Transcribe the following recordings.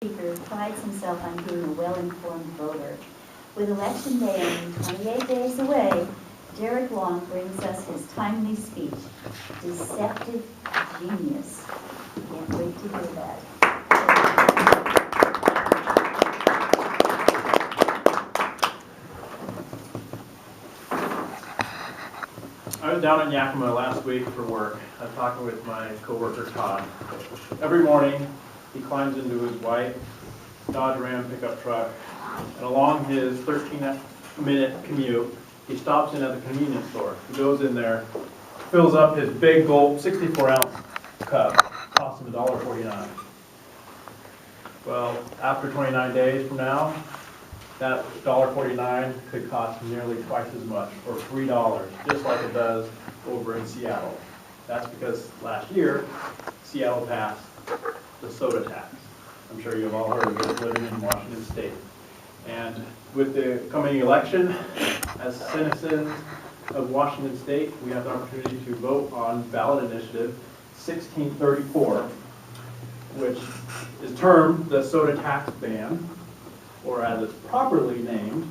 Speaker prides himself on being a well-informed voter. With Election Day only 28 days away, Derrek brings us his timely speech, Deceptive Genius. Can't wait to hear that. I was down in Yakima last week for work. I was talking with my coworker Todd. Every morning, he climbs into his white Dodge Ram pickup truck, and along his 13-minute commute, he stops in at the convenience store. He goes in there, fills up his big gold 64-ounce cup, costs him $1.49. Well, after 29 days from now, that $1.49 could cost nearly twice as much, or $3, just like it does over in Seattle. That's because last year, Seattle passed the soda tax. I'm sure you've all heard of it living in Washington State. And with the coming election, as citizens of Washington State, we have the opportunity to vote on ballot initiative 1634, which is termed the soda tax ban, or as it's properly named,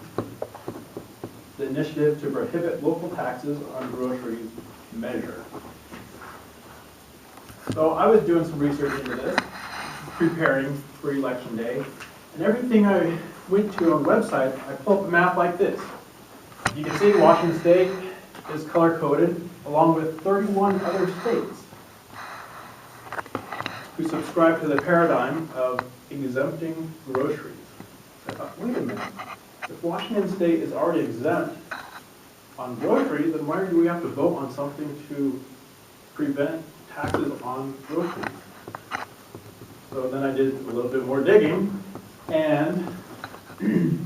the Initiative to Prohibit Local Taxes on Groceries measure. So I was doing some research into this, preparing for Election Day, and everything I went to on the website, I pulled up a map like this. You can see Washington State is color-coded, along with 31 other states who subscribe to the paradigm of exempting groceries. I thought, wait a minute, if Washington State is already exempt on groceries, then why do we have to vote on something to prevent taxes on groceries? So then I did a little bit more digging, and the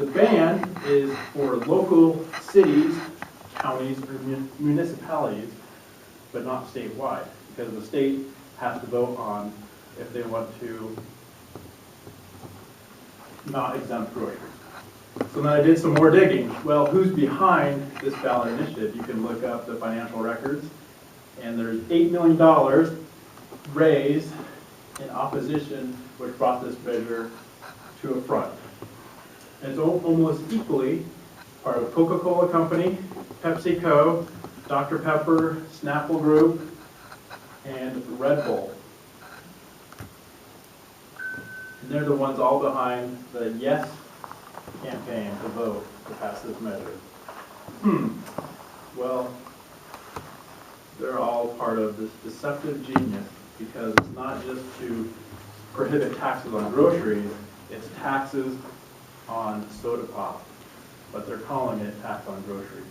ban is for local cities, counties, or municipalities, but not statewide, because the state has to vote on if they want to not exempt groceries. So then I did some more digging. Well, who's behind this ballot initiative? You can look up the financial records, and there's $8 million raised in opposition, which brought this measure to a front. And it's almost equally part of Coca-Cola Company, PepsiCo, Dr. Pepper, Snapple Group, and Red Bull. And they're the ones all behind the Yes campaign to vote to pass this measure. Well, they're all part of this deceptive genius, because it's not just to prohibit taxes on groceries, it's taxes on soda pop, but they're calling it tax on groceries,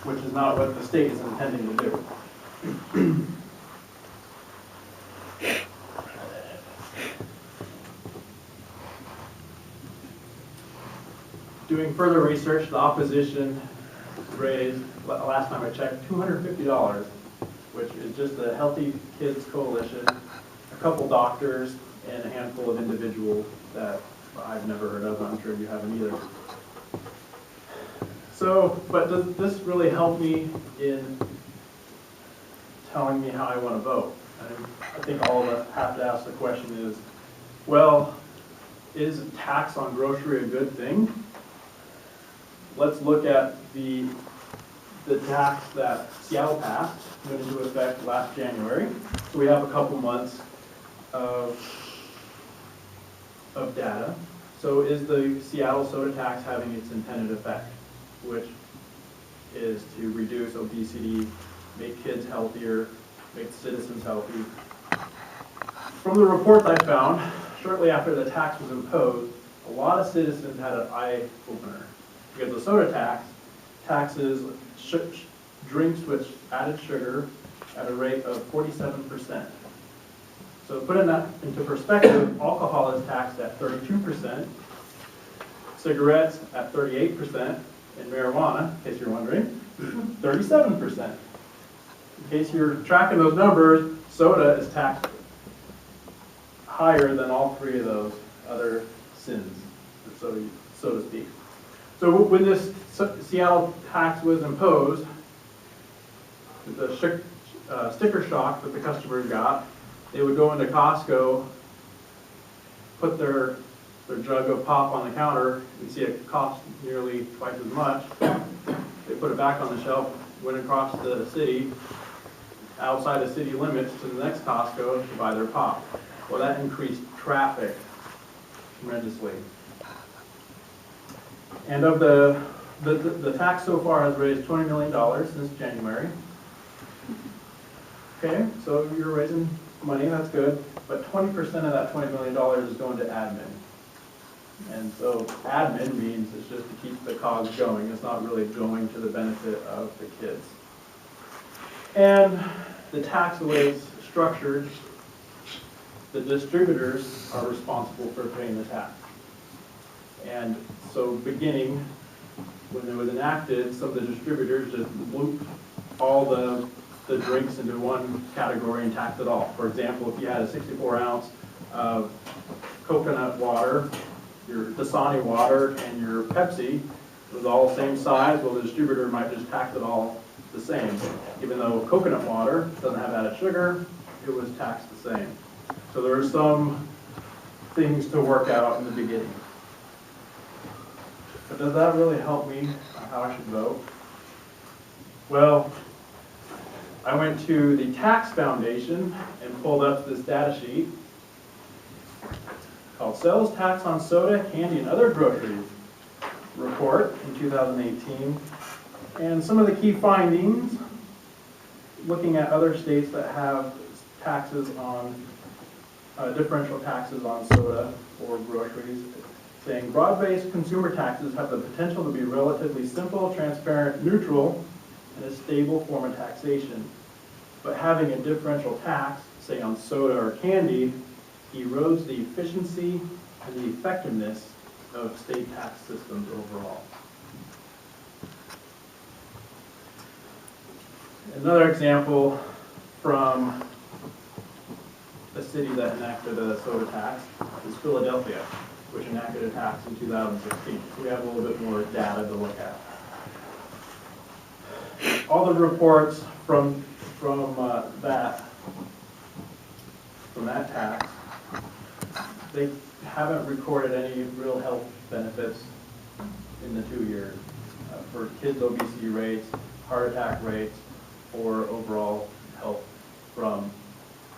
which is not what the state is intending to do. Doing further research, the opposition raised, last time I checked, $250, which is just the Healthy Kids Coalition, a couple doctors, and a handful of individuals that I've never heard of. I'm sure you haven't either. So, but does this really help me in telling me how I want to vote? I think all of us have to ask the question is, well, is tax on grocery a good thing? Let's look at the tax that Seattle passed, went into effect last January. So we have a couple months of data. So is the Seattle soda tax having its intended effect, which is to reduce obesity, make kids healthier, make citizens healthy? From the reports I found, shortly after the tax was imposed, a lot of citizens had an eye-opener, because the soda tax taxes drinks with added sugar at a rate of 47%. So putting that into perspective, alcohol is taxed at 32%, cigarettes at 38%, and marijuana, in case you're wondering, 37%. In case you're tracking those numbers, soda is taxed higher than all three of those other sins, so to speak. So when this Seattle tax was imposed, the sticker shock that the customers got they would go into Costco, put their jug of pop on the counter, and see it cost nearly twice as much. They put it back on the shelf, went across the city, outside the city limits to the next Costco to buy their pop. Well, that increased traffic tremendously. And of the tax so far has raised $20 million since January. Okay, so you're raising money, that's good, but 20% of that $20 million is going to admin. And so admin means it's just to keep the cogs going. It's not really going to the benefit of the kids. And the tax, the way it's structured, the distributors are responsible for paying the tax. And so beginning, when it was enacted, some of the distributors just looped all the drinks into one category and taxed it all. For example, if you had a 64 ounce of coconut water, your Dasani water, and your Pepsi, it was all the same size, well, the distributor might just tax it all the same. Even though coconut water doesn't have added sugar, it was taxed the same. So there are some things to work out in the beginning. But does that really help me on how I should vote? Well, I went to the Tax Foundation and pulled up this data sheet called Sales Tax on Soda, Candy, and Other Groceries report in 2018. And some of the key findings, looking at other states that have taxes on, differential taxes on soda or groceries, saying broad-based consumer taxes have the potential to be relatively simple, transparent, neutral, and a stable form of taxation. But having a differential tax, say on soda or candy, erodes the efficiency and the effectiveness of state tax systems overall. Another example from a city that enacted a soda tax is Philadelphia, which enacted a tax in 2016. So we have a little bit more data to look at. All the reports from that tax, they haven't recorded any real health benefits in the 2 years for kids' obesity rates, heart attack rates, or overall health from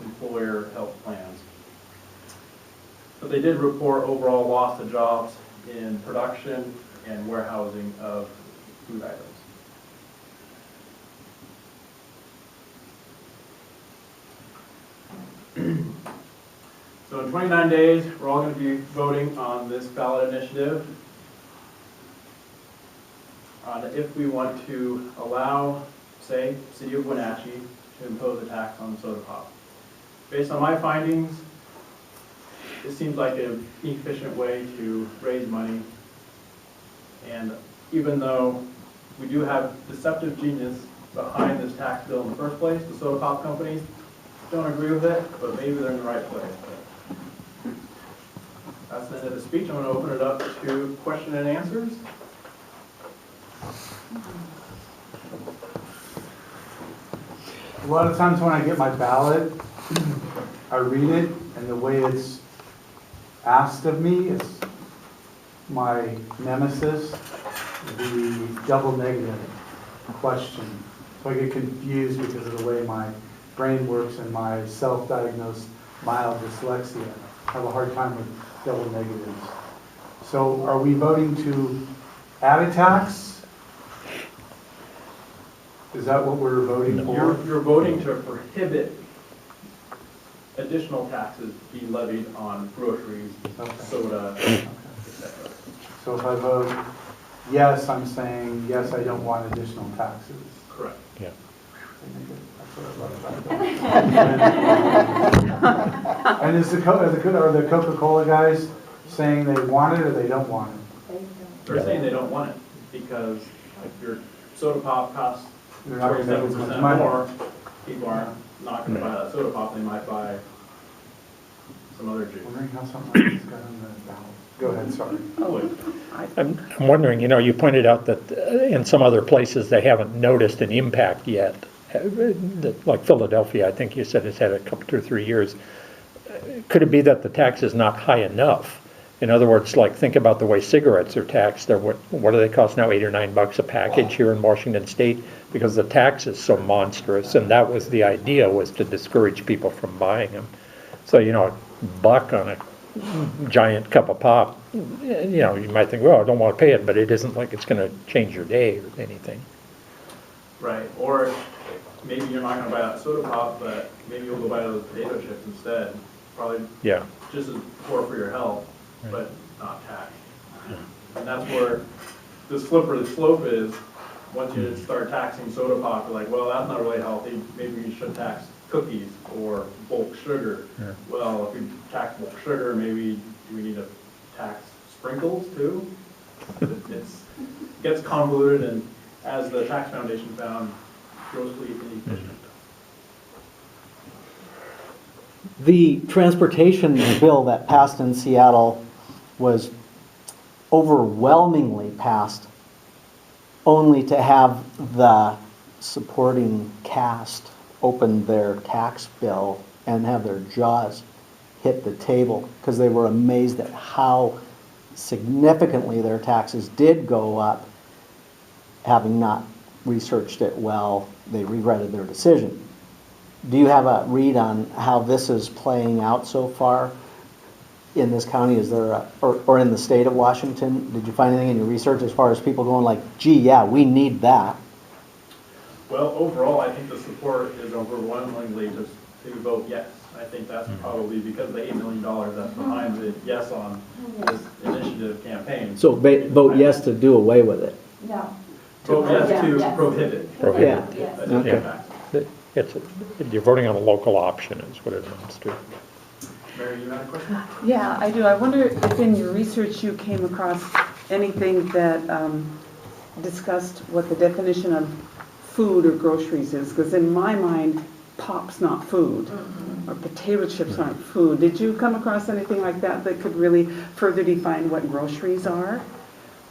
employer health plans. But they did report overall loss of jobs in production and warehousing of food items. So in 29 days, we're all going to be voting on this ballot initiative on if we want to allow, say, City of Wenatchee to impose a tax on soda pop. Based on my findings, it seems like an efficient way to raise money. And even though we do have deceptive genius behind this tax bill in the first place, the soda pop companies don't agree with it, but maybe they're in the right place. That's the end of the speech. I'm going to open it up to question and answers. A lot of times when I get my ballot, I read it, and the way it's asked of me is my nemesis, the double negative question. So I get confused because of the way my brain works and my self-diagnosed mild dyslexia. I have a hard time with double negatives. So are we voting to add a tax? Is that what we're voting for? You're voting to prohibit additional taxes be levied on groceries, soda, etc. So if I vote yes, I'm saying yes, I don't want additional taxes. Correct. Yeah. That's what I love about it. And are the Coca-Cola guys saying they want it or they don't want it? They're saying they don't want it because if your soda pop costs They're not going to make as 47% much money. more, people aren't not going to buy that soda pop. They might buy some other juice. Wondering how something like this got on the ballot. Go ahead, sorry. I'm wondering, you pointed out that in some other places they haven't noticed an impact yet like Philadelphia, I think you said it's had a couple, 2 or 3 years. Could it be that the tax is not high enough? In other words, like think about the way cigarettes are taxed. They're what do they cost now, $8 or $9 a package here in Washington State? Because the tax is so monstrous, and that was the idea, was to discourage people from buying them. So, $1 on a giant cup of pop, you might think, well, I don't want to pay it, but it isn't like it's going to change your day or anything. Right, or maybe you're not gonna buy that soda pop, but maybe you'll go buy those potato chips instead. Probably Yeah. just as poor for your health, but not taxed. And that's where the slippery slope is. Once you start taxing soda pop, you're like, well, that's not really healthy. Maybe you should tax cookies or bulk sugar. Yeah. Well, if we tax bulk sugar, maybe do we need to tax sprinkles too? It gets convoluted, and as the tax foundation found, grossly inefficient. The transportation bill that passed in Seattle was overwhelmingly passed only to have the supporting cast open their tax bill and have their jaws hit the table because they were amazed at how significantly their taxes did go up. Having not researched it well, they regretted their decision. Do you have a read on how this is playing out so far in this county? Is there or in the state of Washington? Did you find anything in your research as far as people going like, gee, yeah, we need that? Well, overall, I think the support is overwhelmingly to vote yes. I think that's probably because the $8 million that's behind the yes on this initiative campaign. So vote yes to do away with it. No. Vote yes to Yes. prohibit. Prohibit. Yes. Okay. You're voting on a local option is what it amounts to. Mary, you had a question? Yeah, I do. I wonder if in your research you came across anything that discussed what the definition of food or groceries is, because in my mind, pop's not food, or potato chips aren't food. Did you come across anything like that that could really further define what groceries are?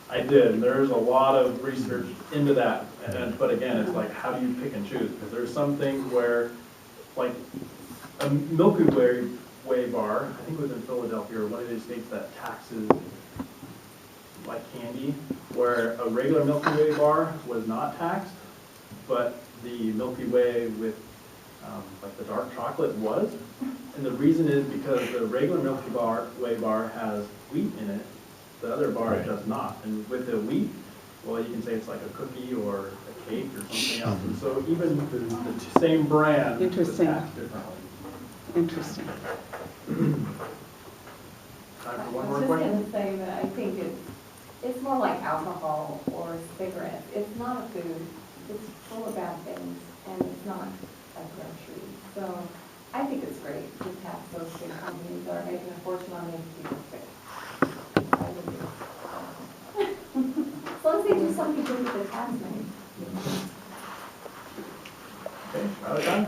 I did. There's a lot of research into that. But again, it's like, how do you pick and choose? Because there's some things where, like a Milky Way bar, I think it was in Philadelphia or one of these states that taxes like candy, where a regular Milky Way bar was not taxed, but the Milky Way with like the dark chocolate was. And the reason is because the regular Milky Way bar has wheat in it, the other bar does not. And with the wheat, well, you can say it's like a cookie or a cake or something else. And so even the same brand is Interesting. taxed differently. Interesting. Time I for one was more just question? going to say that I think it's more like alcohol or cigarettes. It's not a food. It's full of bad things, and it's not a grocery. So I think it's great to tax those big companies that are making a fortune on making people sick. I think as long as they do something good with the tax money. Okay, out of time?